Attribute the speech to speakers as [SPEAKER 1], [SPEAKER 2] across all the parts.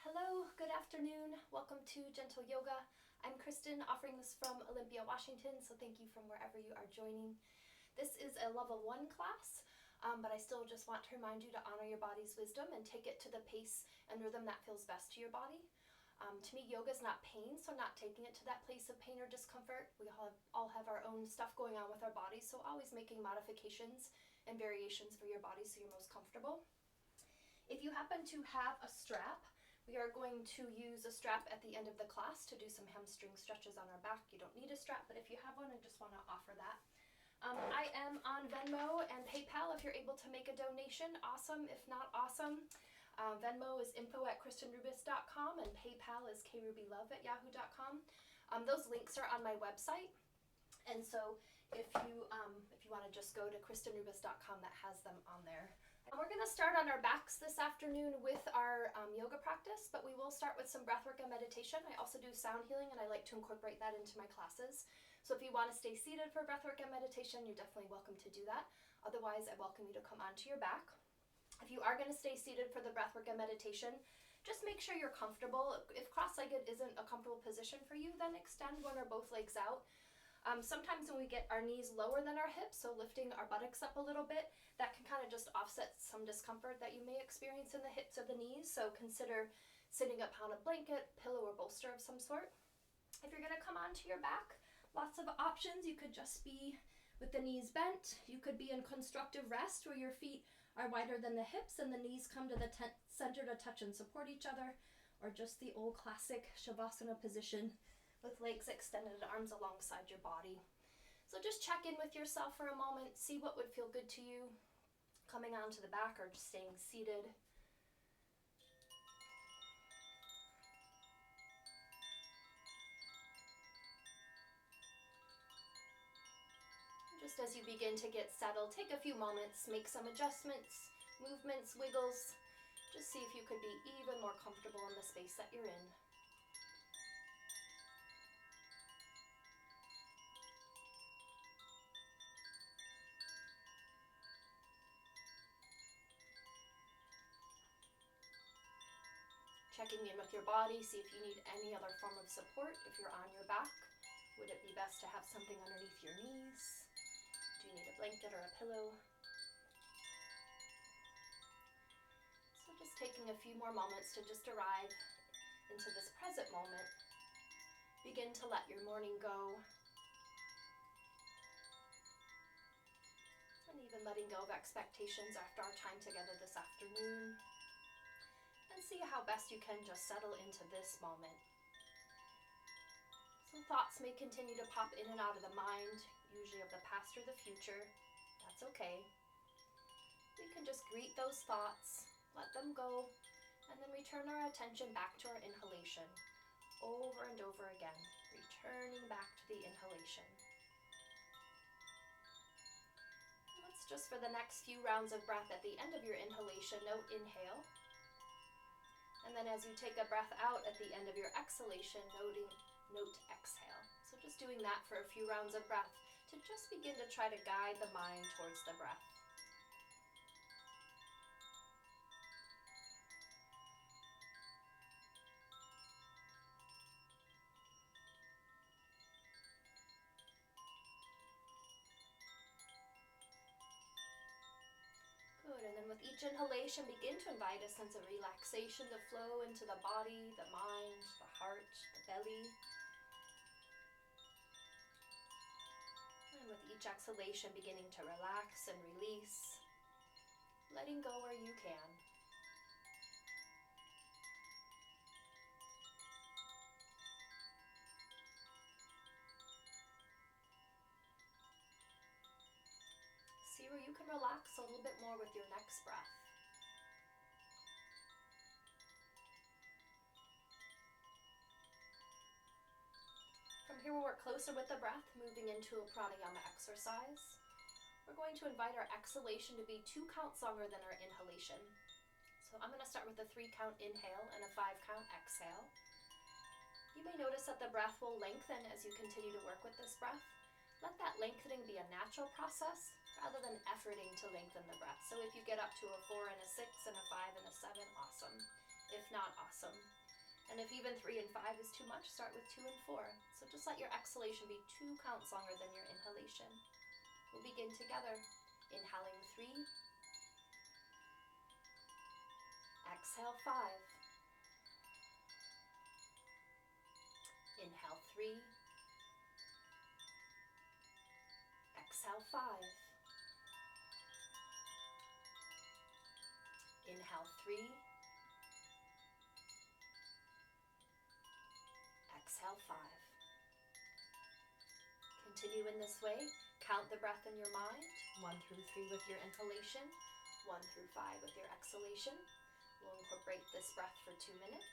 [SPEAKER 1] Hello, good afternoon. Welcome to Gentle Yoga. I'm Kristen, offering this from Olympia, Washington, so thank you from wherever you are joining. This is a level 1 class, but I still just want to remind you to honor your body's wisdom and take it to the pace and rhythm that feels best to your body. To me, yoga is not pain, so not taking it to that place of pain or discomfort. We all have our own stuff going on with our bodies, so always making modifications and variations for your body so you're most comfortable. If you happen to have a strap, we are going to use a strap at the end of the class to do some hamstring stretches on our back. You don't need a strap, but if you have one, I just want to offer that. I am on Venmo and PayPal. If you're able to make a donation, awesome. If not, awesome. Venmo is info@Kristenrubis.com and PayPal is krubilove@yahoo.com. Those links are on my website. And so if you want to just go to Kristenrubis.com, that has them on there. We're going to start on our backs this afternoon with our yoga practice, but we will start with some breathwork and meditation. I also do sound healing, and I like to incorporate that into my classes. So if you want to stay seated for breathwork and meditation, you're definitely welcome to do that. Otherwise, I welcome you to come onto your back. If you are going to stay seated for the breathwork and meditation, just make sure you're comfortable. If cross-legged isn't a comfortable position for you, then extend one or both legs out. Sometimes when we get our knees lower than our hips, so lifting our buttocks up a little bit, that can kind of just offset some discomfort that you may experience in the hips or the knees. So consider sitting up on a blanket, pillow, or bolster of some sort. If you're going to come onto your back, lots of options. You could just be with the knees bent. You could be in constructive rest where your feet are wider than the hips and the knees come to the center to touch and support each other, or just the old classic Shavasana position with legs extended and arms alongside your body. So just check in with yourself for a moment, see what would feel good to you, coming onto the back or just staying seated. Just as you begin to get settled, take a few moments, make some adjustments, movements, wiggles. Just see if you could be even more comfortable in the space that you're in. Checking in with your body, see if you need any other form of support. If you're on your back, would it be best to have something underneath your knees? Do you need a blanket or a pillow? So just taking a few more moments to just arrive into this present moment. Begin to let your morning go. And even letting go of expectations after our time together this afternoon. And see how best you can just settle into this moment. Some thoughts may continue to pop in and out of the mind, usually of the past or the future. That's okay. We can just greet those thoughts, let them go, and then return our attention back to our inhalation, over and over again, returning back to the inhalation. Let's just, for the next few rounds of breath, at the end of your inhalation, note inhale. And then as you take a breath out at the end of your exhalation, note exhale. So just doing that for a few rounds of breath to just begin to try to guide the mind towards the breath. Good, and then with each inhalation, begin to invite a sense of relaxation to flow into the body, the mind, the heart, the belly. And with each exhalation, beginning to relax and release, letting go where you can. See where you can relax a little bit more with your next breath. From here, we'll work closer with the breath, moving into a Pranayama exercise. We're going to invite our exhalation to be 2 counts longer than our inhalation. So I'm going to start with a 3-count inhale and a 5-count exhale. You may notice that the breath will lengthen as you continue to work with this breath. Let that lengthening be a natural process rather than efforting to lengthen the breath. So if you get up to a 4 and a 6 and a 5 and a 7, awesome. If not, awesome. And if even 3 and 5 is too much, start with 2 and 4. So just let your exhalation be 2 counts longer than your inhalation. We'll begin together. Inhaling 3. Exhale 5. Inhale 3. Exhale 5. Inhale 3. Exhale 5. Continue in this way. Count the breath in your mind. 1 through 3 with your inhalation. 1 through 5 with your exhalation. We'll incorporate this breath for 2 minutes.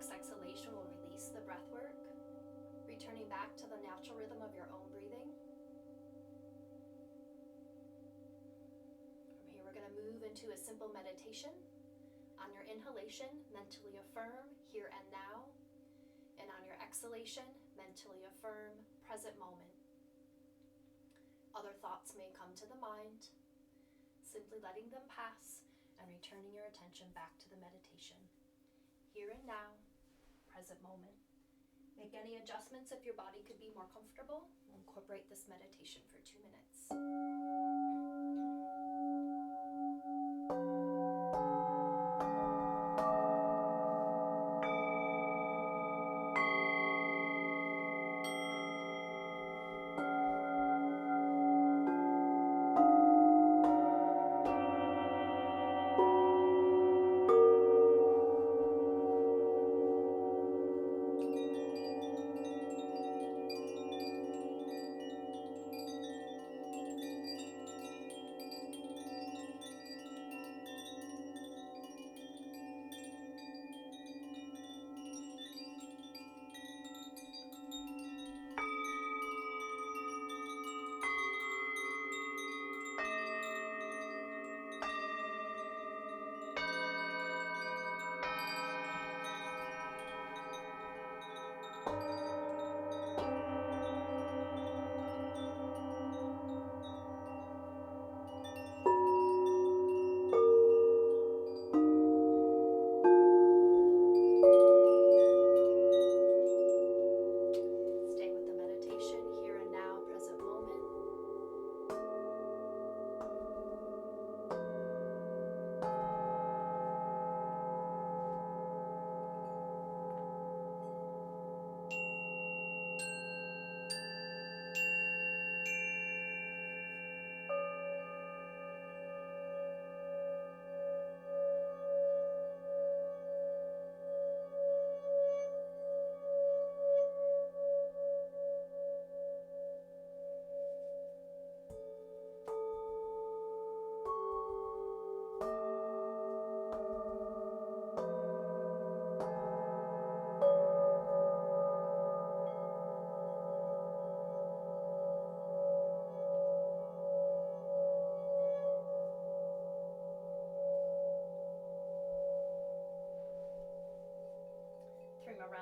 [SPEAKER 1] Exhalation will release the breath work, returning back to the natural rhythm of your own breathing. From here, we're going to move into a simple meditation. On your inhalation, mentally affirm here and now. And on your exhalation, mentally affirm present moment. Other thoughts may come to the mind. Simply letting them pass and returning your attention back to the meditation. Here and now. Present moment. Make any adjustments if your body could be more comfortable. We'll incorporate this meditation for 2 minutes.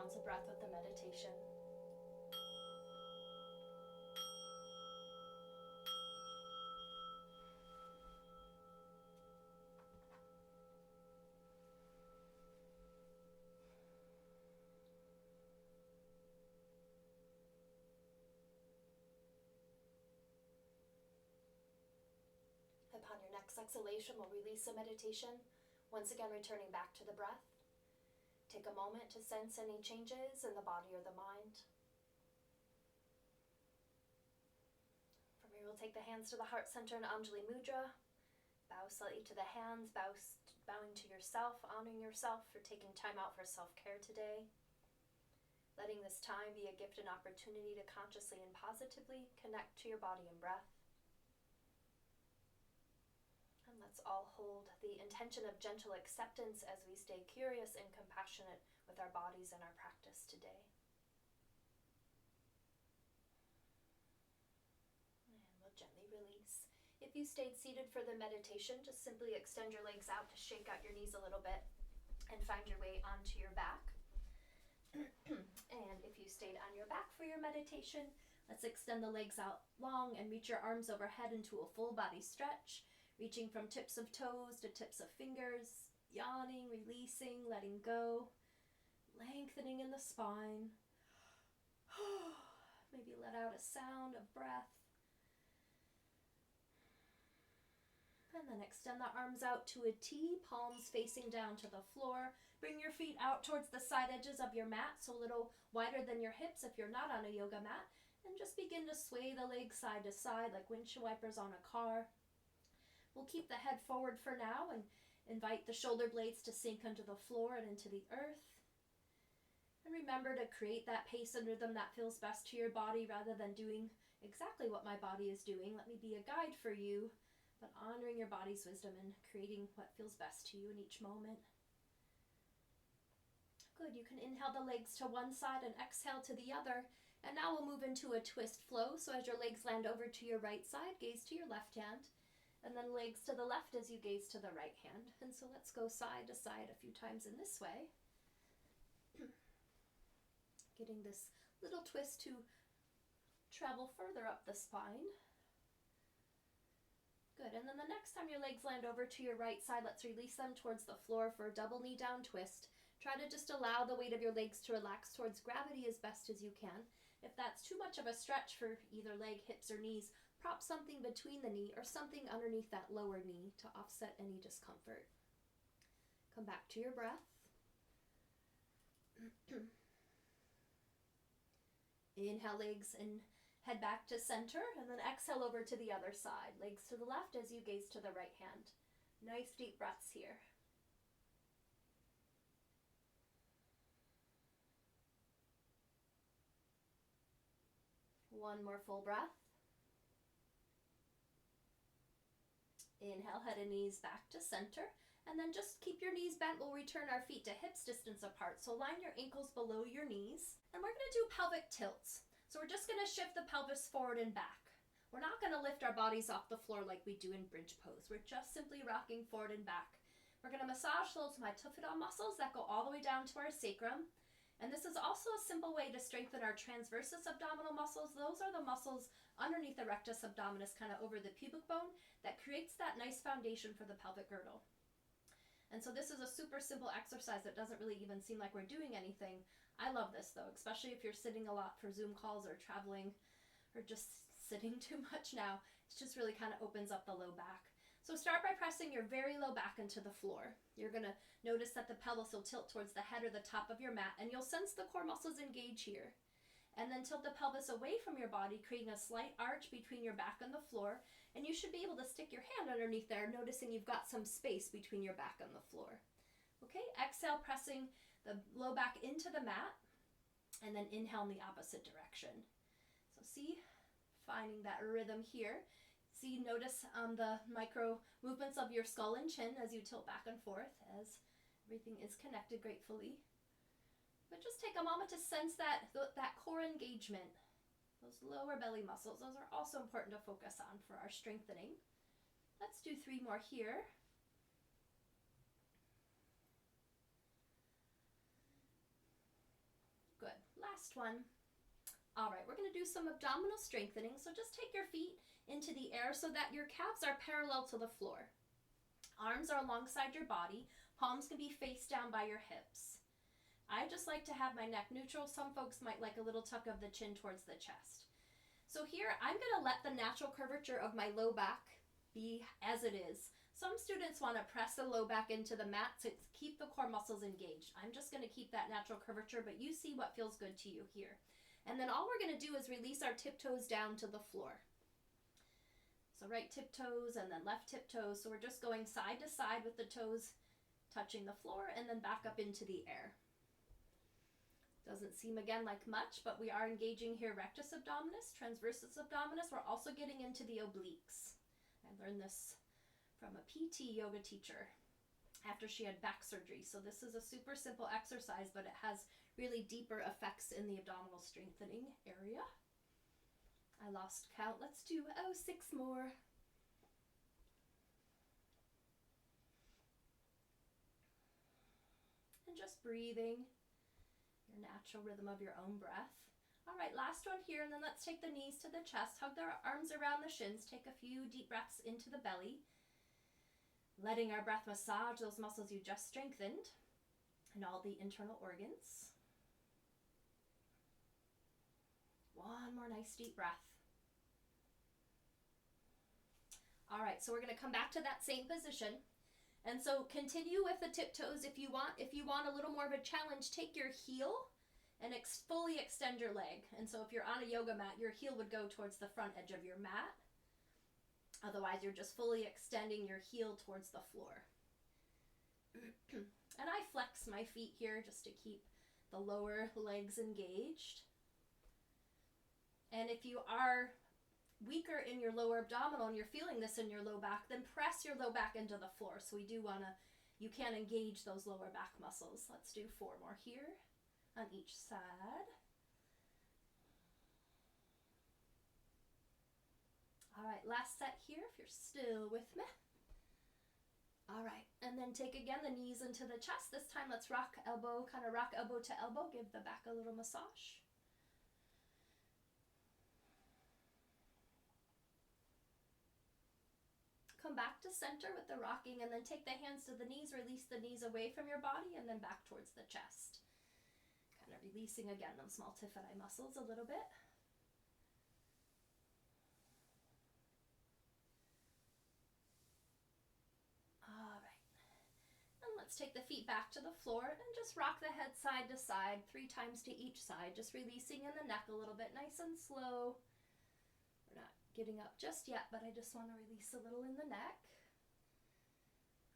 [SPEAKER 1] rounds of breath with the meditation. Upon your next exhalation, we'll release the meditation, once again returning back to the breath. Take a moment to sense any changes in the body or the mind. From here, we'll take the hands to the heart center in Anjali Mudra. Bow slightly to the hands, bowing to yourself, honoring yourself for taking time out for self-care today. Letting this time be a gift and opportunity to consciously and positively connect to your body and breath. And let's all hold the intention of gentle acceptance as we stay curious and compassionate with our bodies and our practice today. And we'll gently release. If you stayed seated for the meditation, just simply extend your legs out to shake out your knees a little bit and find your way onto your back. And if you stayed on your back for your meditation, let's extend the legs out long and reach your arms overhead into a full body stretch. Reaching from tips of toes to tips of fingers, yawning, releasing, letting go, lengthening in the spine. Maybe let out a sound of breath. And then extend the arms out to a T, palms facing down to the floor. Bring your feet out towards the side edges of your mat, so a little wider than your hips if you're not on a yoga mat. And just begin to sway the legs side to side like windshield wipers on a car. We'll keep the head forward for now and invite the shoulder blades to sink into the floor and into the earth. And remember to create that pace and rhythm that feels best to your body rather than doing exactly what my body is doing. Let me be a guide for you, but honoring your body's wisdom and creating what feels best to you in each moment. Good, you can inhale the legs to one side and exhale to the other. And now we'll move into a twist flow. So as your legs land over to your right side, gaze to your left hand. And then legs to the left as you gaze to the right hand. And so let's go side to side a few times in this way. Getting this little twist to travel further up the spine. Good, and then the next time your legs land over to your right side, let's release them towards the floor for a double knee down twist. Try to just allow the weight of your legs to relax towards gravity as best as you can. If that's too much of a stretch for either leg, hips, or knees, prop something between the knee or something underneath that lower knee to offset any discomfort. Come back to your breath. Inhale legs and head back to center, and then exhale over to the other side. Legs to the left as you gaze to the right hand. Nice deep breaths here. One more full breath. Inhale, head and knees back to center. And then just keep your knees bent. We'll return our feet to hips distance apart. So line your ankles below your knees. And we're going to do pelvic tilts. So we're just going to shift the pelvis forward and back. We're not going to lift our bodies off the floor like we do in bridge pose. We're just simply rocking forward and back. We're going to massage those myofibrotic muscles that go all the way down to our sacrum. And this is also a simple way to strengthen our transversus abdominal muscles. Those are the muscles underneath the rectus abdominis, kind of over the pubic bone, that creates that nice foundation for the pelvic girdle. And so this is a super simple exercise that doesn't really even seem like we're doing anything. I love this though, especially if you're sitting a lot for Zoom calls or traveling or just sitting too much now. It just really kind of opens up the low back. So start by pressing your very low back into the floor. You're going to notice that the pelvis will tilt towards the head or the top of your mat, and you'll sense the core muscles engage here. And then tilt the pelvis away from your body, creating a slight arch between your back and the floor. And you should be able to stick your hand underneath there, noticing you've got some space between your back and the floor. Okay, exhale, pressing the low back into the mat, and then inhale in the opposite direction. So see, finding that rhythm here. See, notice the micro movements of your skull and chin as you tilt back and forth, as everything is connected gratefully. But just take a moment to sense that core engagement, those lower belly muscles. Those are also important to focus on for our strengthening. Let's do 3 more here. last one. All right, we're going to do some abdominal strengthening. So just take your feet into the air so that your calves are parallel to the floor. Arms are alongside your body. Palms can be face down by your hips. I just like to have my neck neutral. Some folks might like a little tuck of the chin towards the chest. So here, I'm going to let the natural curvature of my low back be as it is. Some students want to press the low back into the mat to keep the core muscles engaged. I'm just going to keep that natural curvature, but you see what feels good to you here. And then all we're going to do is release our tiptoes down to the floor. So right tiptoes and then left tiptoes. So we're just going side to side with the toes touching the floor and then back up into the air. Doesn't seem again like much, but we are engaging here rectus abdominis, transversus abdominis. We're also getting into the obliques. I learned this from a PT yoga teacher after she had back surgery. So this is a super simple exercise, but it has really deeper effects in the abdominal strengthening area. I lost count. Let's do 6 more. And just breathing your natural rhythm of your own breath. All right, last one here, and then let's take the knees to the chest. Hug the arms around the shins. Take a few deep breaths into the belly. Letting our breath massage those muscles you just strengthened and all the internal organs. One more nice deep breath. All right, so we're going to come back to that same position. And so continue with the tiptoes if you want. If you want a little more of a challenge, take your heel and fully extend your leg. And so if you're on a yoga mat, your heel would go towards the front edge of your mat. Otherwise, you're just fully extending your heel towards the floor. And I flex my feet here just to keep the lower legs engaged. And if you are weaker in your lower abdominal and you're feeling this in your low back, then press your low back into the floor. So we do want to, you can engage those lower back muscles. Let's do 4 more here on each side. All right, last set here if you're still with me. All right, and then take again the knees into the chest. This time let's rock elbow, kind of rock elbow to elbow, give the back a little massage. Come back to center with the rocking and then take the hands to the knees, release the knees away from your body and then back towards the chest. Kind of releasing again those small tympani muscles a little bit. All right. And let's take the feet back to the floor and just rock the head side to side 3 times to each side, just releasing in the neck a little bit, nice and slow. We're not getting up just yet, but I just want to release a little in the neck.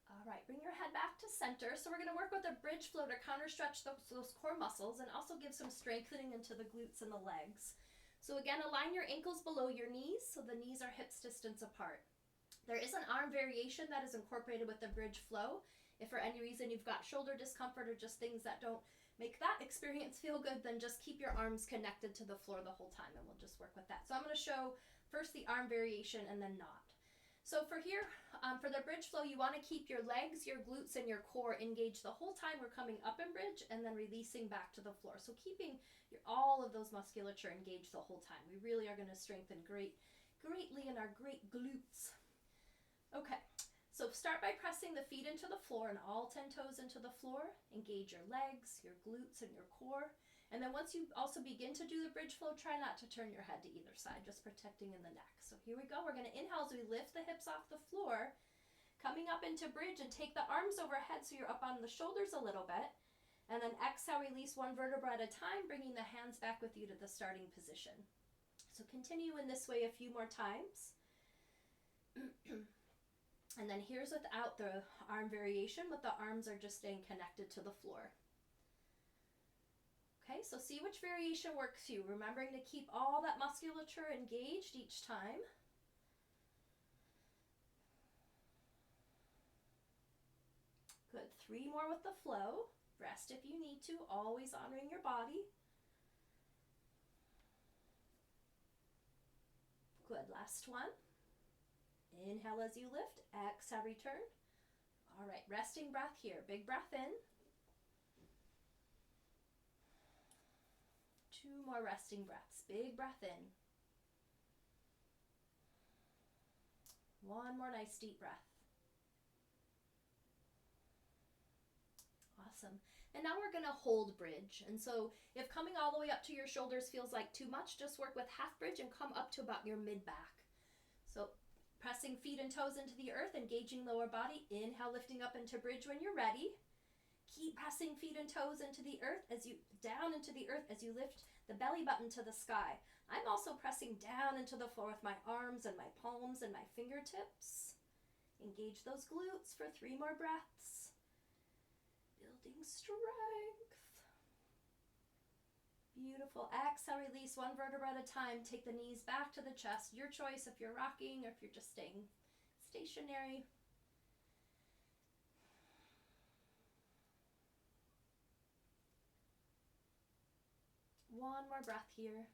[SPEAKER 1] All right, bring your head back to center. So we're going to work with a bridge flow to counter stretch those core muscles and also give some strengthening into the glutes and the legs. So again, align your ankles below your knees so the knees are hips distance apart. There is an arm variation that is incorporated with the bridge flow. If for any reason you've got shoulder discomfort or just things that don't make that experience feel good, then just keep your arms connected to the floor the whole time and we'll just work with that. So I'm going to show first the arm variation and then not. So for here, for the bridge flow, you want to keep your legs, your glutes, and your core engaged the whole time we're coming up in bridge and then releasing back to the floor. So keeping all of those musculature engaged the whole time. We really are going to strengthen greatly in our great glutes. Okay, so start by pressing the feet into the floor and all 10 toes into the floor. Engage your legs, your glutes, and your core. And then once you also begin to do the bridge flow, try not to turn your head to either side, just protecting in the neck. So here we go. We're going to inhale as we lift the hips off the floor, coming up into bridge and take the arms overhead so you're up on the shoulders a little bit. And then exhale, release 1 vertebra at a time, bringing the hands back with you to the starting position. So continue in this way a few more times. And then here's without the arm variation, but the arms are just staying connected to the floor. Okay, so see which variation works for you. Remembering to keep all that musculature engaged each time. Good, 3 more with the flow. Rest if you need to, always honoring your body. Good, last one. Inhale as you lift, exhale, return. All right, resting breath here. Big breath in. 2, 2 more resting breaths. Big breath in. 1 more nice deep breath. Awesome. And now we're going to hold bridge. And so if coming all the way up to your shoulders feels like too much, just work with half bridge and come up to about your mid-back. So pressing feet and toes into the earth, engaging lower body. Inhale, lifting up into bridge when you're ready. Keep pressing feet and toes into the earth down into the earth as you lift the belly button to the sky. I'm also pressing down into the floor with my arms and my palms and my fingertips. Engage those glutes for 3 more breaths. Building strength. Beautiful. Exhale, release 1 vertebra at a time. Take the knees back to the chest. Your choice if you're rocking or if you're just staying stationary. One more breath here.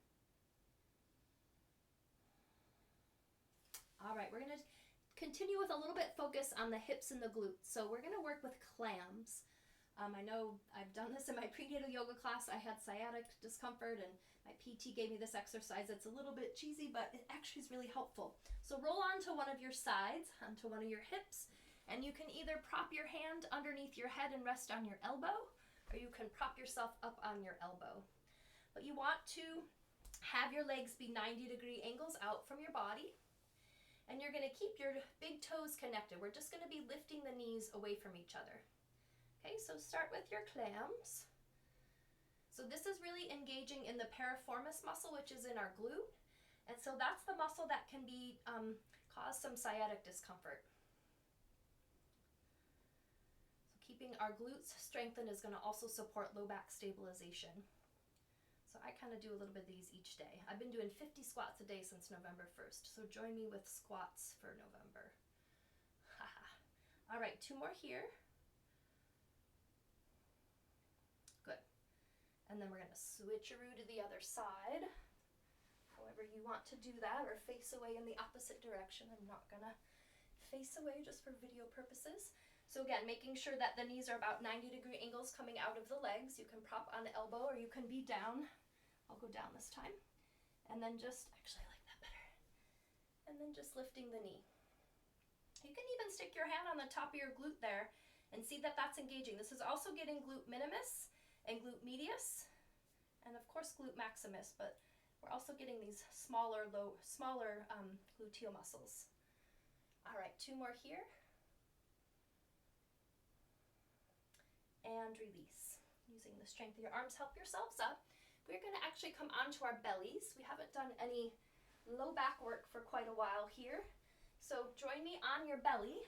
[SPEAKER 1] All right, we're going to continue with a little bit focus on the hips and the glutes. So we're going to work with clams. I know I've done this in my prenatal yoga class. I had sciatic discomfort and my PT gave me this exercise. It's a little bit cheesy, but it actually is really helpful. So roll onto one of your sides, onto one of your hips, and you can either prop your hand underneath your head and rest on your elbow, or you can prop yourself up on your elbow. But you want to have your legs be 90-degree angles out from your body. And you're going to keep your big toes connected. We're just going to be lifting the knees away from each other. Okay, so start with your clams. So this is really engaging in the piriformis muscle, which is in our glute. And so that's the muscle that can be cause some sciatic discomfort. So keeping our glutes strengthened is going to also support low back stabilization. So I kind of do a little bit of these each day. I've been doing 50 squats a day since November 1st. So join me with squats for November. All right, 2 more here. Good. And then we're going to switcheroo to the other side. However you want to do that, or face away in the opposite direction. I'm not going to face away just for video purposes. So again, making sure that the knees are about 90-degree angles coming out of the legs. You can prop on the elbow or you can be down. I'll go down this time. And then just, actually I like that better. And then just lifting the knee. You can even stick your hand on the top of your glute there and see that that's engaging. This is also getting glute minimus and glute medius, and of course glute maximus, but we're also getting these smaller gluteal muscles. All right, 2 more here. And release. Using the strength of your arms, help yourselves up. We're going to actually come onto our bellies. We haven't done any low back work for quite a while here. So join me on your belly.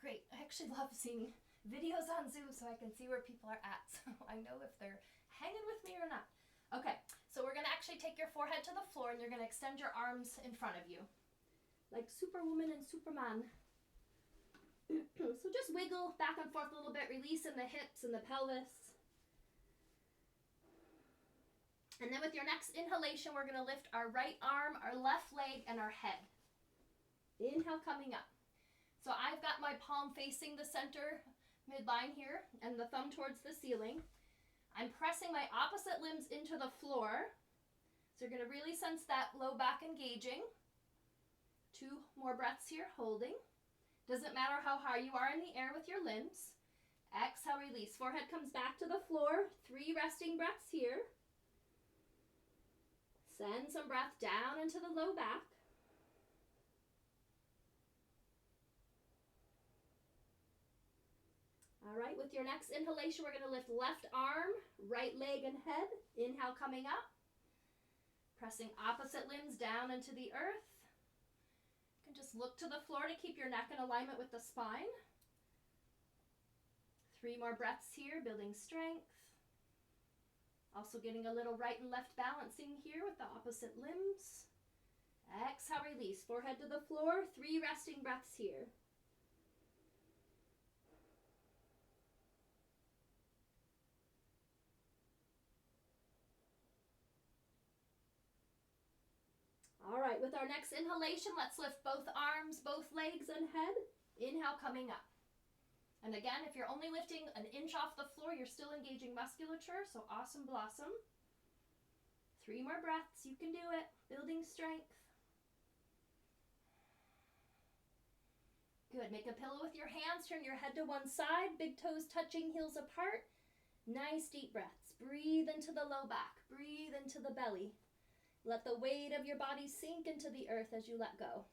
[SPEAKER 1] Great. I actually love seeing videos on Zoom so I can see where people are at. So I know if they're hanging with me or not. Okay, so we're going to actually take your forehead to the floor and you're going to extend your arms in front of you. Like Superwoman and Superman. So just wiggle back and forth a little bit, release in the hips and the pelvis. And then with your next inhalation, we're going to lift our right arm, our left leg, and our head. Inhale, coming up. So I've got my palm facing the center midline here and the thumb towards the ceiling. I'm pressing my opposite limbs into the floor. So you're going to really sense that low back engaging. 2 more breaths here, holding. Doesn't matter how high you are in the air with your limbs. Exhale, release. Forehead comes back to the floor. 3 resting breaths here. Send some breath down into the low back. All right, with your next inhalation, we're going to lift left arm, right leg and head. Inhale, coming up. Pressing opposite limbs down into the earth. You can just look to the floor to keep your neck in alignment with the spine. 3 more breaths here, building strength. Also getting a little right and left balancing here with the opposite limbs. Exhale, release. Forehead to the floor. 3 resting breaths here. All right, with our next inhalation, let's lift both arms, both legs, and head. Inhale, coming up. And again, if you're only lifting an inch off the floor, you're still engaging musculature, so awesome blossom. 3 more breaths, you can do it. Building strength. Good, make a pillow with your hands, turn your head to one side, big toes touching, heels apart. Nice deep breaths. Breathe into the low back, breathe into the belly. Let the weight of your body sink into the earth as you let go.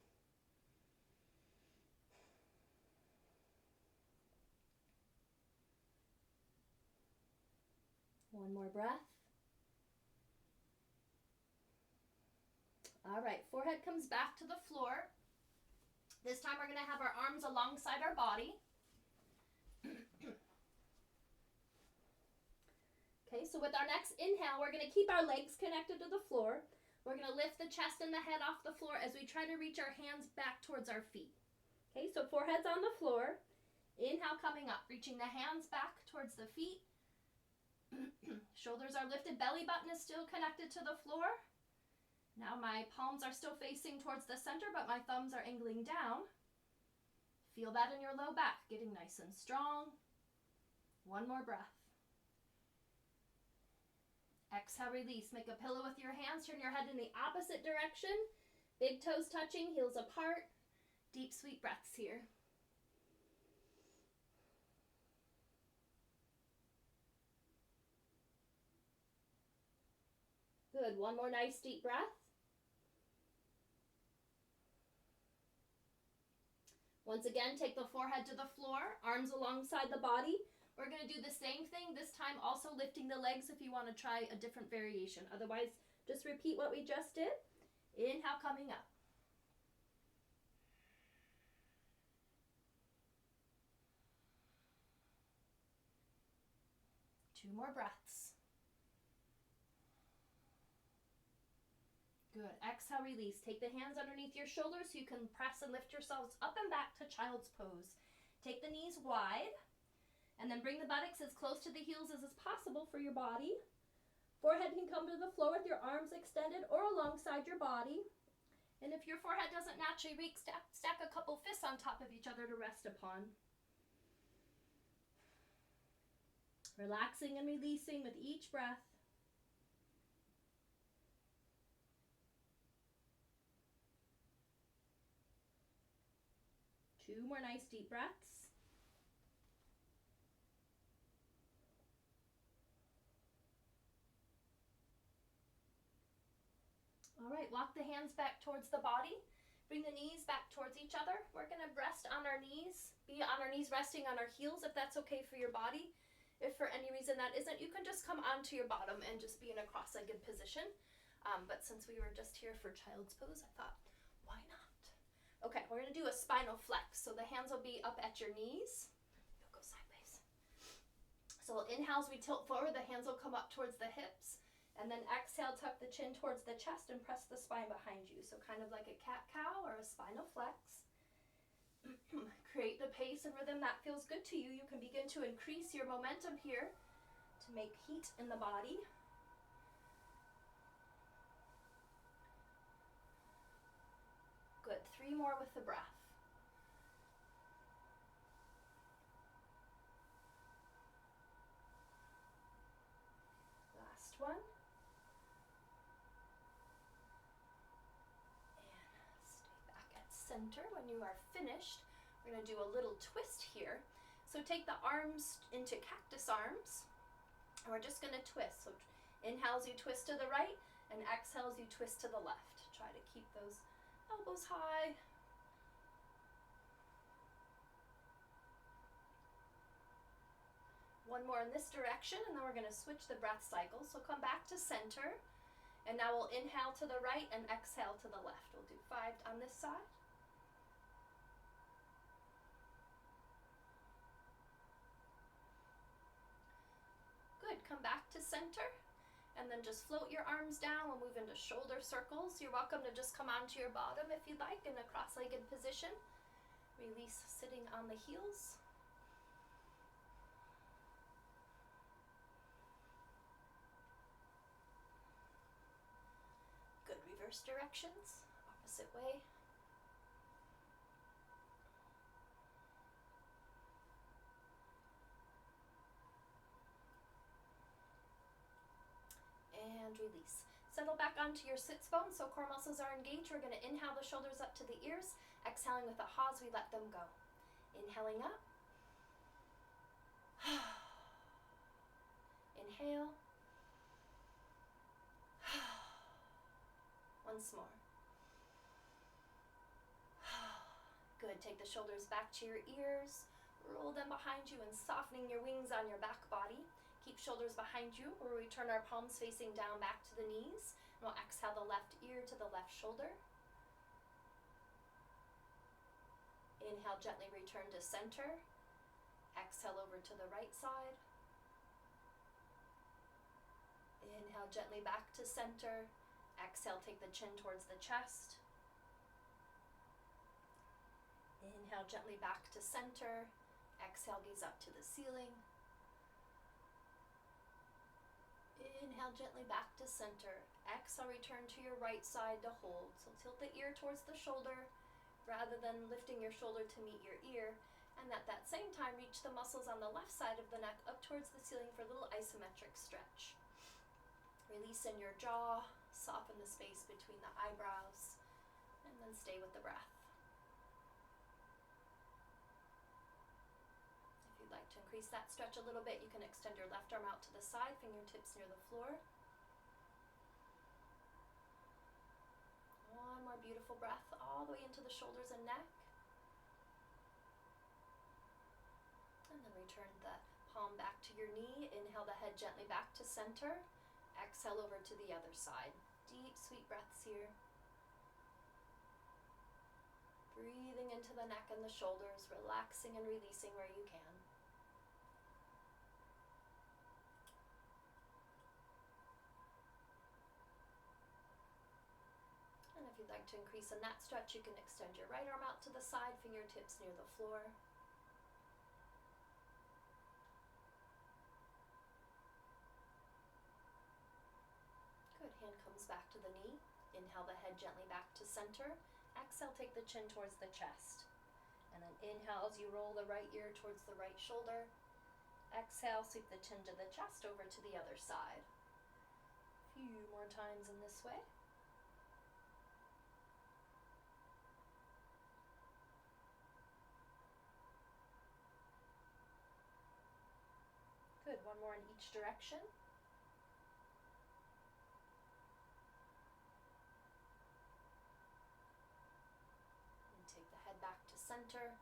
[SPEAKER 1] One more breath. All right, forehead comes back to the floor. This time we're going to have our arms alongside our body. Okay, so with our next inhale, we're going to keep our legs connected to the floor. We're going to lift the chest and the head off the floor as we try to reach our hands back towards our feet. Okay, so forehead's on the floor. Inhale coming up, reaching the hands back towards the feet. Shoulders are lifted, belly button is still connected to the floor. Now my palms are still facing towards the center, but my thumbs are angling down. Feel that in your low back, getting nice and strong. One more breath. Exhale, release. Make a pillow with your hands. Turn your head in the opposite direction. Big toes touching, heels apart. Deep, sweet breaths here. Good. One more nice deep breath. Once again, take the forehead to the floor, arms alongside the body. We're going to do the same thing, this time also lifting the legs if you want to try a different variation. Otherwise, just repeat what we just did. Inhale, coming up. Two more breaths. Good. Exhale, release. Take the hands underneath your shoulders so you can press and lift yourselves up and back to child's pose. Take the knees wide, and then bring the buttocks as close to the heels as is possible for your body. Forehead can come to the floor with your arms extended or alongside your body. And if your forehead doesn't naturally reach, stack a couple fists on top of each other to rest upon. Relaxing and releasing with each breath. Two more nice deep breaths. All right, walk the hands back towards the body. Bring the knees back towards each other. We're going to rest on our knees, be on our knees resting on our heels if that's okay for your body. If for any reason that isn't, you can just come onto your bottom and just be in a cross-legged position. But since we were just here for child's pose, I thought, why not? Okay, we're going to do a spinal flex. So the hands will be up at your knees. You'll go sideways. So we'll inhale as we tilt forward. The hands will come up towards the hips. And then exhale, tuck the chin towards the chest and press the spine behind you. So kind of like a cat-cow or a spinal flex. Create the pace and rhythm that feels good to you. You can begin to increase your momentum here to make heat in the body. Good. 3 more with the breath. Last one. And stay back at center. When you are finished, we're going to do a little twist here. So take the arms into cactus arms, and we're just going to twist. So inhale as you twist to the right, and exhale as you twist to the left. Try to keep those elbows high. One more in this direction, and then we're going to switch the breath cycle. So come back to center, and now we'll inhale to the right and exhale to the left. We'll do 5 on this side. Good. Come back to center, and then just float your arms down. We'll move into shoulder circles. You're welcome to just come onto your bottom if you'd like in a cross-legged position. Release sitting on the heels. Good. Reverse directions, opposite way. and release. Settle back onto your sits bones so core muscles are engaged. We're going to inhale the shoulders up to the ears. Exhaling with a ha as we let them go. Inhaling up. Inhale. Once more. Good. Take the shoulders back to your ears. Roll them behind you and softening your wings on your back body. Keep shoulders behind you where we turn our palms facing down back to the knees. And we'll exhale the left ear to the left shoulder. Inhale, gently return to center. Exhale over to the right side. Inhale, gently back to center. Exhale, take the chin towards the chest. Inhale, gently back to center. Exhale, gaze up to the ceiling. Inhale, gently back to center. Exhale, return to your right side to hold. So tilt the ear towards the shoulder rather than lifting your shoulder to meet your ear. And at that same time, reach the muscles on the left side of the neck up towards the ceiling for a little isometric stretch. Release in your jaw, soften the space between the eyebrows, and then stay with the breath. If you'd like to increase that stretch a little bit, you can extend your left arm out to the side, fingertips near the floor. One more beautiful breath all the way into the shoulders and neck. And then return the palm back to your knee. Inhale the head gently back to center. Exhale over to the other side. Deep, sweet breaths here. Breathing into the neck and the shoulders, relaxing and releasing where you can. And if you'd like to increase in that stretch, you can extend your right arm out to the side, fingertips near the floor. Good, hand comes back to the knee. Inhale the head gently back to center. Exhale, take the chin towards the chest. And then inhale as you roll the right ear towards the right shoulder. Exhale, sweep the chin to the chest over to the other side. A few more times in this way. Good, one more in each direction. Back to center.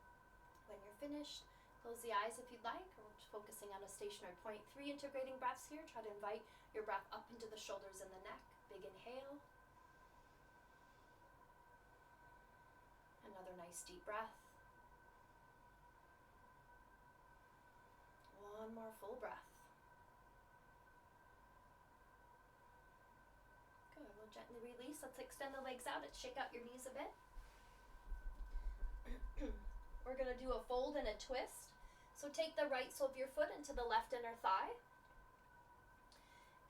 [SPEAKER 1] When you're finished, close the eyes if you'd like. We're focusing on a stationary point. 3 integrating breaths here. Try to invite your breath up into the shoulders and the neck. Big inhale. Another nice deep breath. One more full breath. Good. We'll gently release. Let's extend the legs out. Let's shake out your knees a bit. We're going to do a fold and a twist. So take the right sole of your foot into the left inner thigh.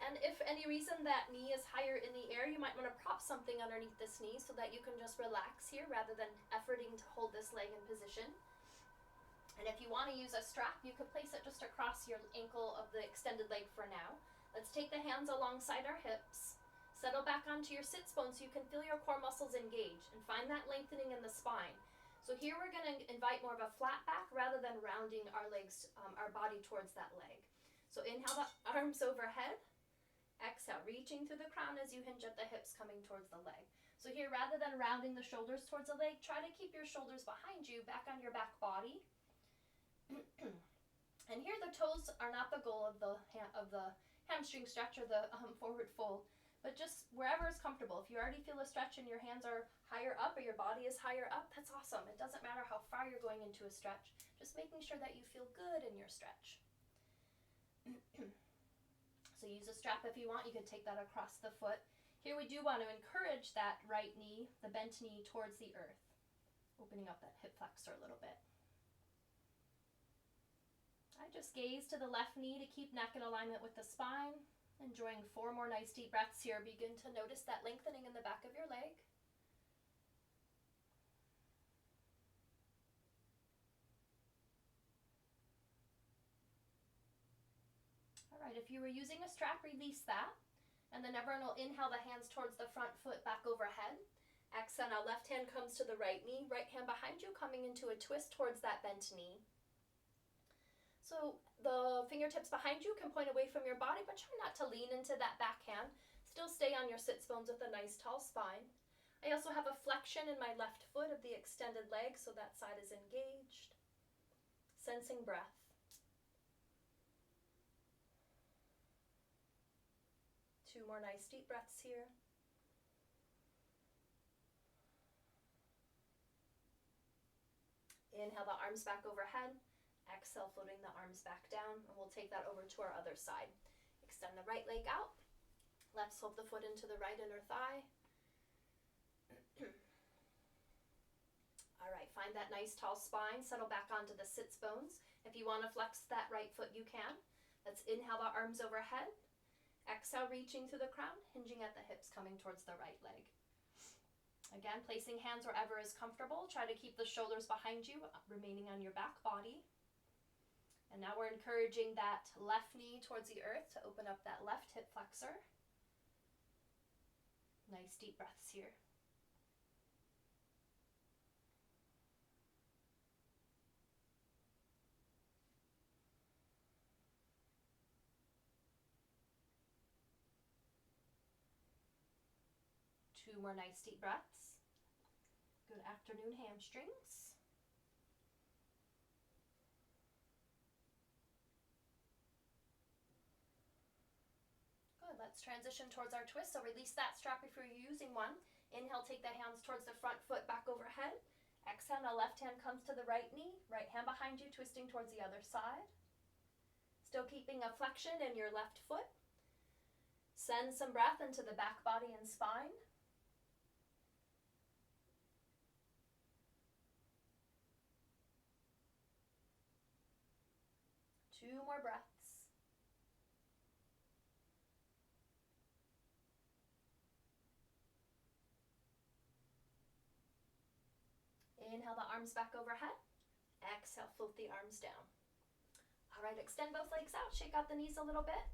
[SPEAKER 1] And if any reason that knee is higher in the air, you might want to prop something underneath this knee so that you can just relax here rather than efforting to hold this leg in position. And if you want to use a strap, you could place it just across your ankle of the extended leg for now. Let's take the hands alongside our hips. Settle back onto your sits bones so you can feel your core muscles engage and find that lengthening in the spine. So here we're going to invite more of a flat back rather than rounding our legs, our body towards that leg. So inhale the arms overhead. Exhale, reaching through the crown as you hinge at the hips coming towards the leg. So here, rather than rounding the shoulders towards the leg, try to keep your shoulders behind you, back on your back body. And here the toes are not the goal of the hamstring stretch or the forward fold. But just wherever is comfortable. If you already feel a stretch and your hands are higher up or your body is higher up, that's awesome. It doesn't matter how far you're going into a stretch. Just making sure that you feel good in your stretch. So use a strap if you want. You could take that across the foot. Here we do want to encourage that right knee, the bent knee, towards the earth. Opening up that hip flexor a little bit. I just gaze to the left knee to keep neck in alignment with the spine. Enjoying 4 more nice deep breaths here. Begin to notice that lengthening in the back of your leg. All right, if you were using a strap, release that. And then everyone will inhale the hands towards the front foot back overhead. Exhale, now left hand comes to the right knee, right hand behind you, coming into a twist towards that bent knee. So the fingertips behind you can point away from your body, but try not to lean into that back hand. Still stay on your sits bones with a nice tall spine. I also have a flexion in my left foot of the extended leg, so that side is engaged. Sensing breath. Two more nice deep breaths here. Inhale the arms back overhead. Exhale, floating the arms back down, and we'll take that over to our other side. Extend the right leg out. Left slope the foot into the right inner thigh. All right, find that nice tall spine. Settle back onto the sits bones. If you want to flex that right foot, you can. Let's inhale the arms overhead. Exhale, reaching through the crown, hinging at the hips, coming towards the right leg. Again, placing hands wherever is comfortable. Try to keep the shoulders behind you, remaining on your back body. And now we're encouraging that left knee towards the earth to open up that left hip flexor. Nice deep breaths here. Two more nice deep breaths. Good afternoon, hamstrings. Good, let's transition towards our twist. So release that strap if you're using one. Inhale, take the hands towards the front foot back overhead. Exhale, now left hand comes to the right knee, right hand behind you, twisting towards the other side. Still keeping a flexion in your left foot. Send some breath into the back body and spine. Two more breaths. Inhale the arms back overhead. Exhale, float the arms down. All right, extend both legs out. Shake out the knees a little bit.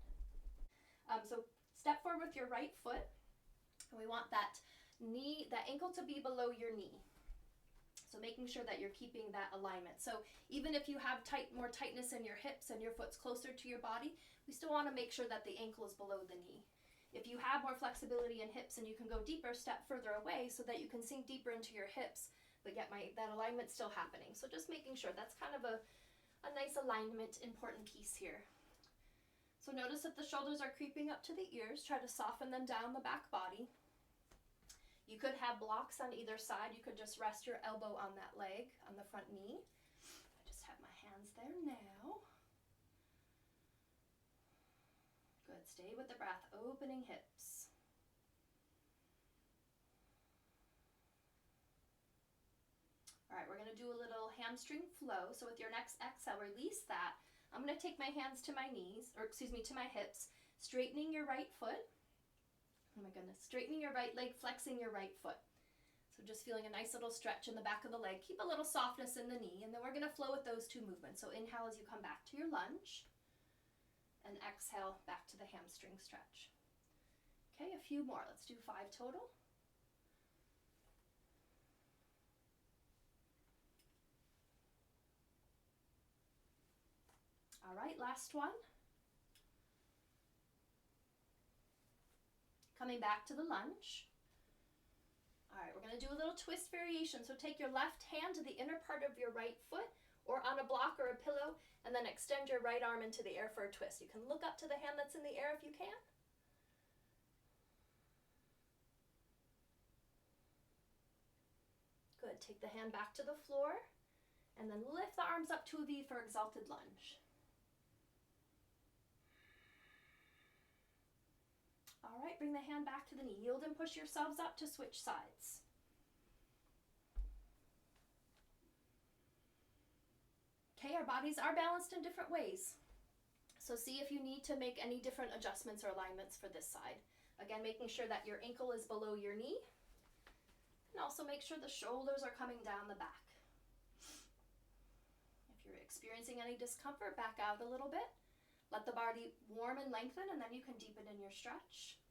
[SPEAKER 1] So step forward with your right foot. And we want that ankle to be below your knee. So making sure that you're keeping that alignment. So even if you have more tightness in your hips and your foot's closer to your body, we still want to make sure that the ankle is below the knee. If you have more flexibility in hips and you can go deeper, step further away so that you can sink deeper into your hips, but yet that alignment's still happening. So just making sure that's kind of a nice alignment, important piece here. So notice if the shoulders are creeping up to the ears, try to soften them down the back body. You could have blocks on either side. You could just rest your elbow on that leg, on the front knee. I just have my hands there now. Good, stay with the breath, opening hips. All right, we're gonna do a little hamstring flow. So with your next exhale, release that. I'm gonna take my hands to my knees, to my hips, straightening your right foot. Oh my goodness, straightening your right leg, flexing your right foot. So just feeling a nice little stretch in the back of the leg. Keep a little softness in the knee, and then we're gonna flow with those two movements. So inhale as you come back to your lunge, and exhale back to the hamstring stretch. Okay, a few more. Let's do 5 total. All right, last one. Coming back to the lunge. All right, we're gonna do a little twist variation. So take your left hand to the inner part of your right foot or on a block or a pillow, and then extend your right arm into the air for a twist. You can look up to the hand that's in the air if you can. Good, take the hand back to the floor, and then lift the arms up to a V for exalted lunge. All right, bring the hand back to the knee. Yield and push yourselves up to switch sides. Okay, our bodies are balanced in different ways. So see if you need to make any different adjustments or alignments for this side. Again, making sure that your ankle is below your knee. And also make sure the shoulders are coming down the back. If you're experiencing any discomfort, back out a little bit. Let the body warm and lengthen, and then you can deepen in your stretch.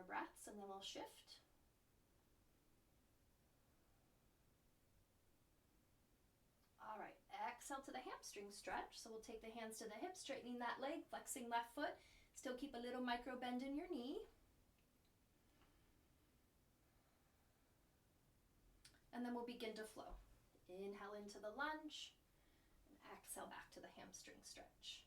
[SPEAKER 1] more breaths and then we'll shift. All right, exhale to the hamstring stretch. So we'll take the hands to the hips, straightening that leg, flexing left foot. Still keep a little micro bend in your knee. And then we'll begin to flow. Inhale into the lunge, and exhale back to the hamstring stretch.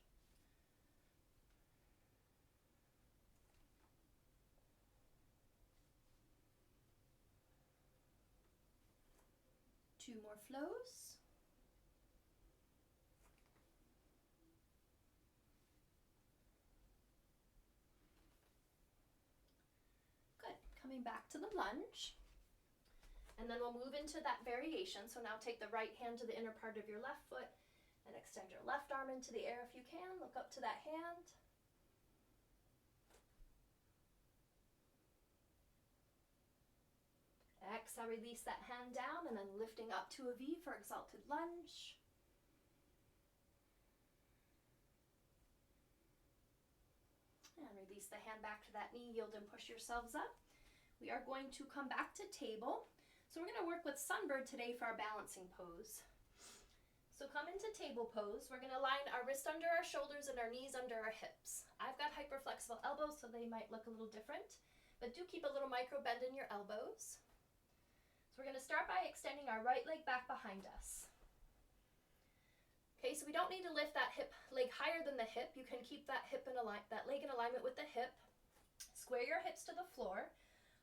[SPEAKER 1] Two more flows. Good. Coming back to the lunge. And then we'll move into that variation. So now take the right hand to the inner part of your left foot and extend your left arm into the air if you can. Look up to that hand. Exhale, release that hand down and then lifting up to a V for exalted lunge. And release the hand back to that knee, yield and push yourselves up. We are going to come back to table. So we're going to work with sunbird today for our balancing pose. So come into table pose. We're going to line our wrist under our shoulders and our knees under our hips. I've got hyperflexible elbows, so they might look a little different, but do keep a little micro bend in your elbows. So we're going to start by extending our right leg back behind us. Okay, so we don't need to lift that leg higher than the hip. You can keep that leg in alignment with the hip. Square your hips to the floor.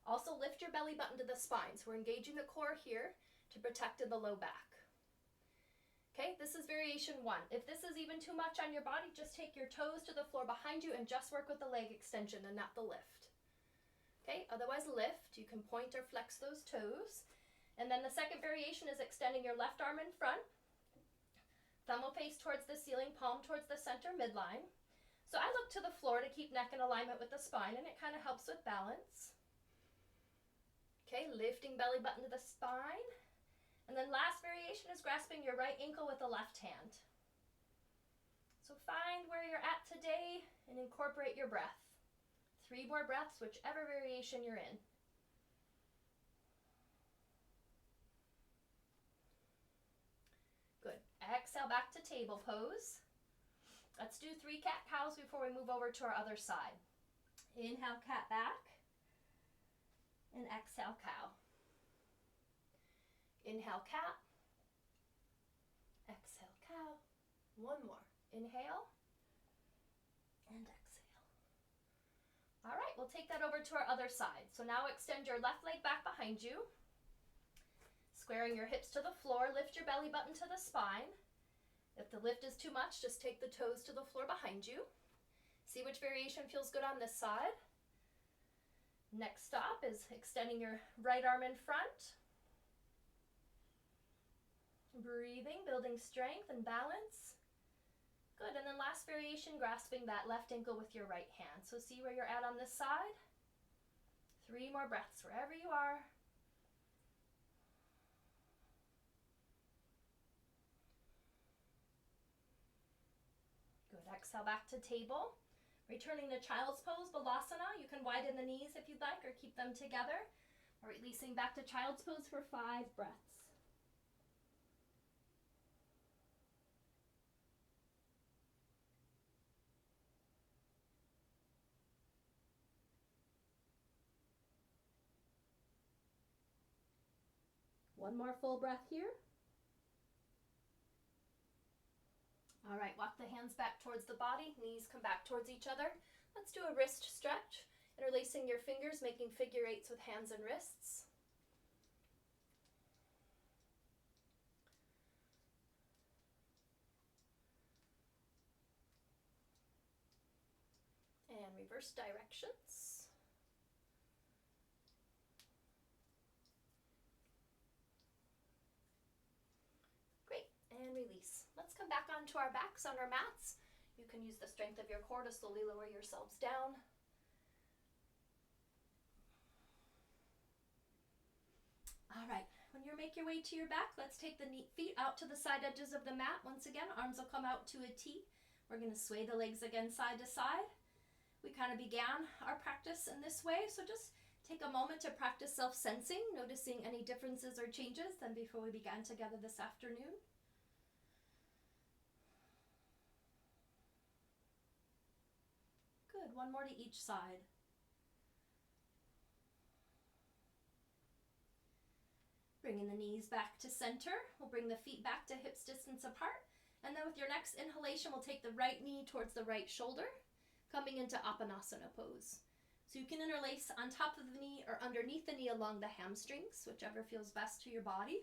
[SPEAKER 1] Also lift your belly button to the spine. So we're engaging the core here to protect in the low back. Okay, this is variation 1. If this is even too much on your body, just take your toes to the floor behind you and just work with the leg extension and not the lift. Okay, otherwise lift. You can point or flex those toes. And then the second variation is extending your left arm in front. Thumb will face towards the ceiling, palm towards the center midline. So I look to the floor to keep neck in alignment with the spine, and it kind of helps with balance. Okay, lifting belly button to the spine. And then last variation is grasping your right ankle with the left hand. So find where you're at today and incorporate your breath. 3 more breaths, whichever variation you're in. Good. Exhale back to table pose. Let's do 3 cat-cows before we move over to our other side. Inhale, cat back. And exhale, cow. Inhale, cat. Exhale, cow. 1 more. Inhale. And exhale. All right, we'll take that over to our other side. So now extend your left leg back behind you. Squaring your hips to the floor, lift your belly button to the spine. If the lift is too much, just take the toes to the floor behind you. See which variation feels good on this side. Next stop is extending your right arm in front. Breathing, building strength and balance. Good, and then last variation, grasping that left ankle with your right hand. So see where you're at on this side. 3 more breaths wherever you are. Good, exhale back to table. Returning to child's pose, Balasana. You can widen the knees if you'd like or keep them together. Or releasing back to child's pose for 5 breaths. One more full breath here. All right, walk the hands back towards the body, knees come back towards each other. Let's do a wrist stretch, interlacing your fingers, making figure 8s with hands and wrists. And reverse directions. And release. Let's come back onto our backs on our mats. You can use the strength of your core to slowly lower yourselves down. All right, when you make your way to your back, let's take the feet out to the side edges of the mat. Once again, arms will come out to a T. We're going to sway the legs again side to side. We kind of began our practice in this way, so just take a moment to practice self-sensing, noticing any differences or changes than before we began together this afternoon. Good, one more to each side. Bringing the knees back to center. We'll bring the feet back to hips distance apart. And then with your next inhalation, we'll take the right knee towards the right shoulder, coming into Aponasana Pose. So you can interlace on top of the knee or underneath the knee along the hamstrings, whichever feels best to your body.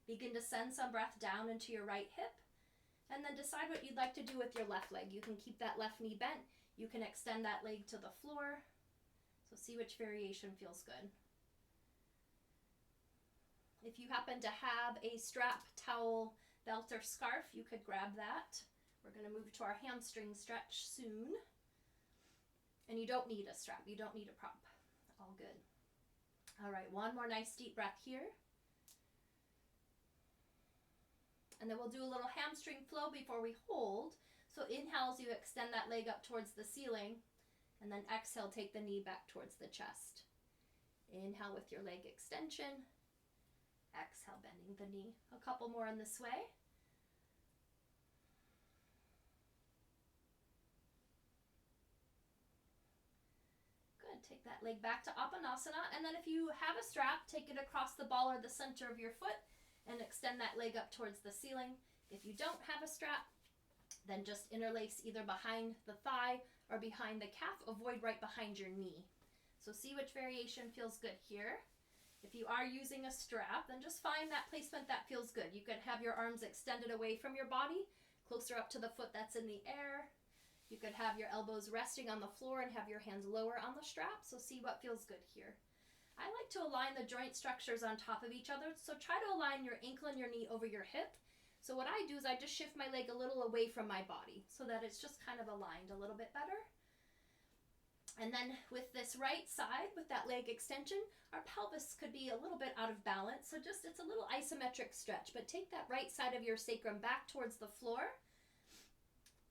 [SPEAKER 1] Begin to send some breath down into your right hip, and then decide what you'd like to do with your left leg. You can keep that left knee bent. You can extend that leg to the floor. So see which variation feels good. If you happen to have a strap, towel, belt, or scarf, you could grab that. We're going to move to our hamstring stretch soon. And you don't need a strap. You don't need a prop. All good. All right, one more nice deep breath here. And then we'll do a little hamstring flow before we hold. So inhale as you extend that leg up towards the ceiling. And then exhale, take the knee back towards the chest. Inhale with your leg extension. Exhale, bending the knee. A couple more in this way. Good. Take that leg back to Aponasana. And then if you have a strap, take it across the ball or the center of your foot and extend that leg up towards the ceiling. If you don't have a strap, then just interlace either behind the thigh or behind the calf. Avoid right behind your knee. So see which variation feels good here. If you are using a strap, then just find that placement that feels good. You could have your arms extended away from your body, closer up to the foot that's in the air. You could have your elbows resting on the floor and have your hands lower on the strap. So see what feels good here. I like to align the joint structures on top of each other. So try to align your ankle and your knee over your hip. So what I do is I just shift my leg a little away from my body so that it's just kind of aligned a little bit better. And then with this right side, with that leg extension, our pelvis could be a little bit out of balance. So just, it's a little isometric stretch, but take that right side of your sacrum back towards the floor,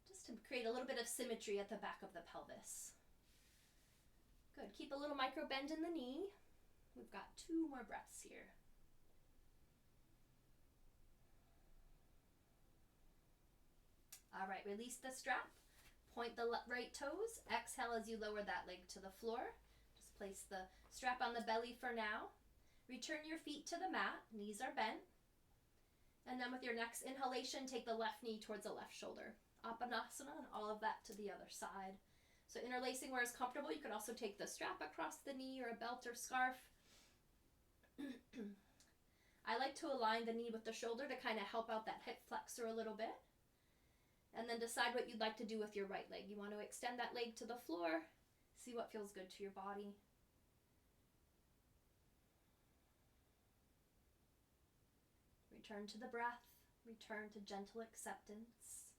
[SPEAKER 1] just to create a little bit of symmetry at the back of the pelvis. Good, keep a little micro bend in the knee. We've got 2 more breaths here. All right, release the strap. Point the right toes. Exhale as you lower that leg to the floor. Just place the strap on the belly for now. Return your feet to the mat. Knees are bent. And then with your next inhalation, take the left knee towards the left shoulder. Aponasana and all of that to the other side. So interlacing where it's comfortable. You could also take the strap across the knee or a belt or scarf. I like to align the knee with the shoulder to kind of help out that hip flexor a little bit. And then decide what you'd like to do with your right leg. You want to extend that leg to the floor. See what feels good to your body. Return to the breath. Return to gentle acceptance.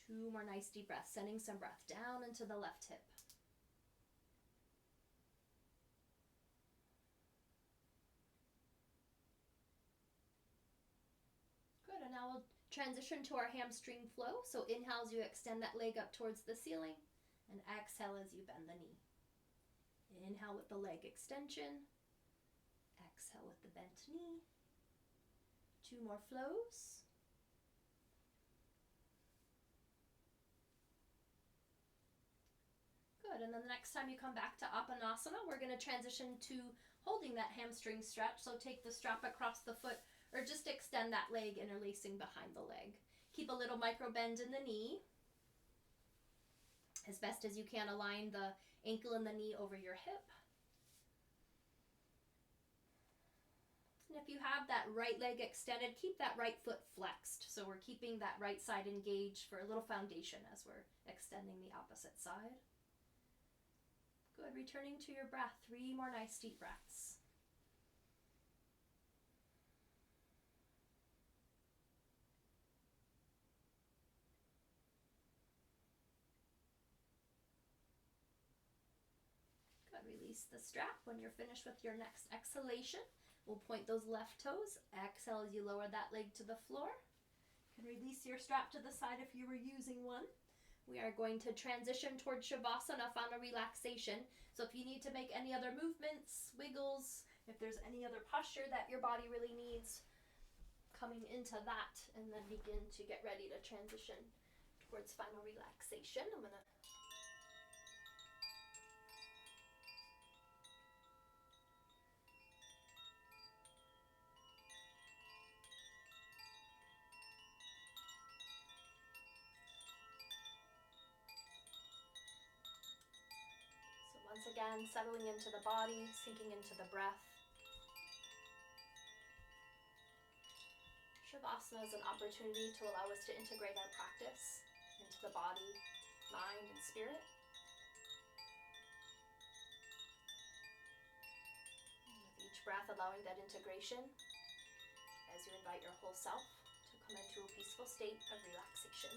[SPEAKER 1] Two more nice deep breaths, sending some breath down into the left hip. Good, and now we'll transition to our hamstring flow. So inhale as you extend that leg up towards the ceiling, and exhale as you bend the knee. Inhale with the leg extension. Exhale with the bent knee. 2 more flows. Good, and then the next time you come back to Aponasana, we're going to transition to holding that hamstring stretch. So take the strap across the foot or just extend that leg, interlacing behind the leg. Keep a little micro bend in the knee. As best as you can, align the ankle and the knee over your hip. And if you have that right leg extended, keep that right foot flexed. So we're keeping that right side engaged for a little foundation as we're extending the opposite side. Good, returning to your breath. 3 more nice deep breaths. Good, release the strap. When you're finished with your next exhalation, we'll point those left toes. Exhale as you lower that leg to the floor. You can release your strap to the side if you were using one. We are going to transition towards Shavasana, final relaxation. So if you need to make any other movements, wiggles, if there's any other posture that your body really needs, coming into that, and then begin to get ready to transition towards final relaxation. So once again, settling into the body, sinking into the breath. Shavasana is an opportunity to allow us to integrate our practice into the body, mind, and spirit. And with each breath, allowing that integration as you invite your whole self to come into a peaceful state of relaxation.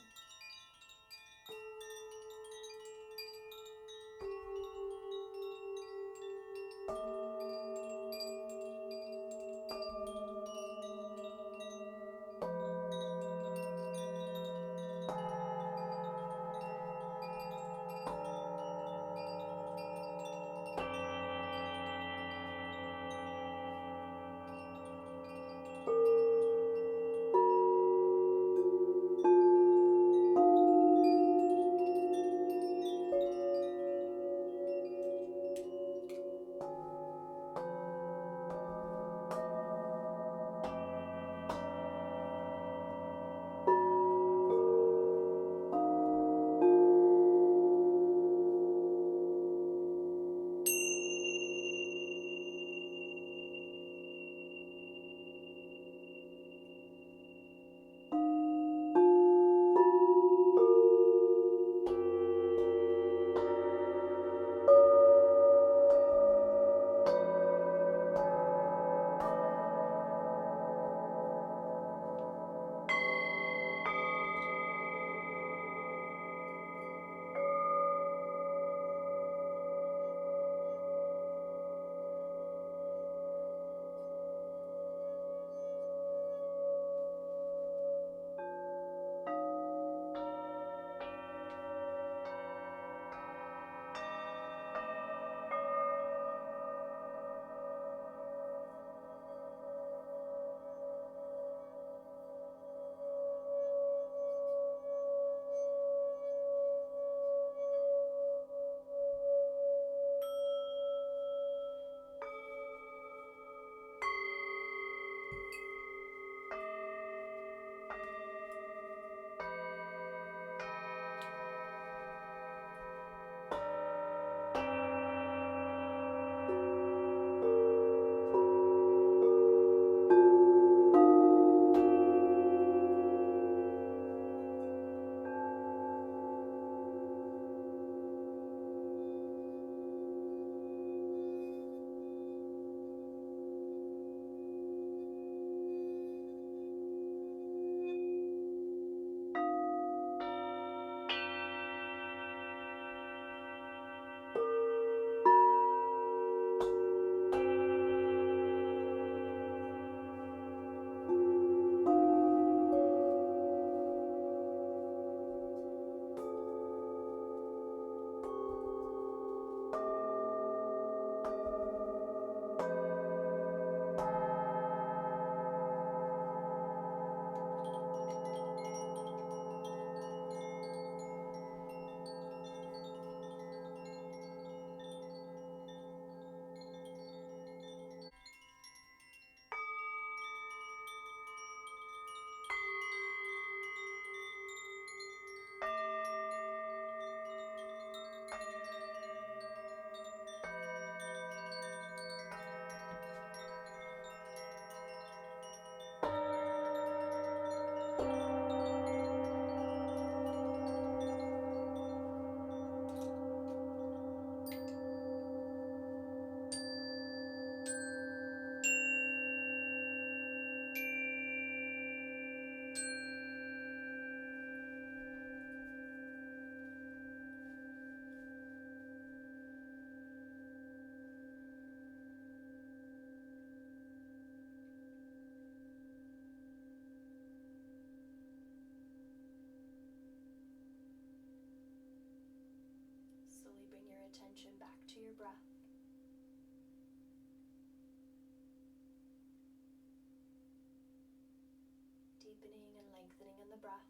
[SPEAKER 1] strengthening in the breath.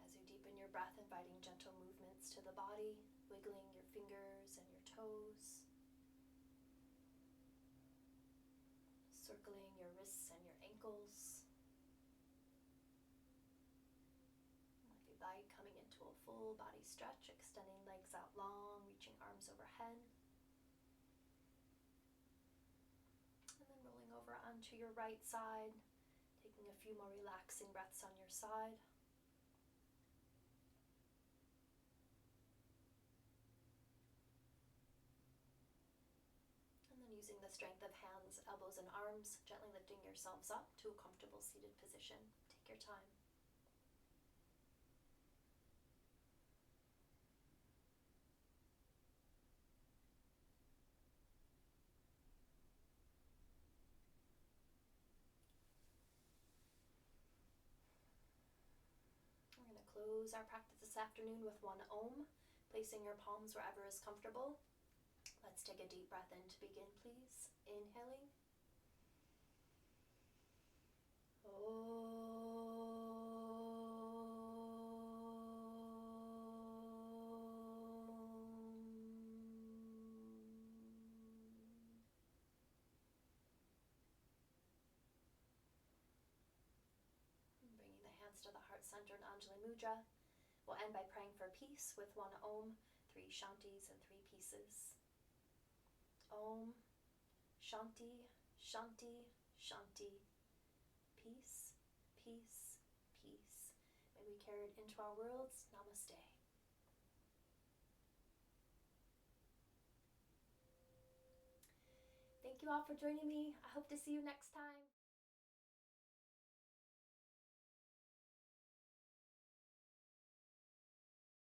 [SPEAKER 1] As you deepen your breath, inviting gentle movements to the body, wiggling your fingers and your toes, circling your wrists and your ankles. If you'd like, coming into a full body stretch, extending legs out long, reaching arms overhead. And then rolling over onto your right side, taking a few more relaxing breaths on your side. And then using the strength of hands, elbows, and arms, gently lifting yourselves up to a comfortable seated position. Take your time. We're going to close our practice this afternoon with one Om, placing your palms wherever is comfortable. Let's take a deep breath in to begin, please. Inhaling. Bringing the hands to the heart center in Anjali Mudra. We'll end by praying for peace with one Om, 3 Shantis and 3 pieces. Om, Shanti, Shanti, Shanti. Peace, peace, peace. May we carry it into our worlds. Namaste. Thank you all for joining me. I hope to see you next time.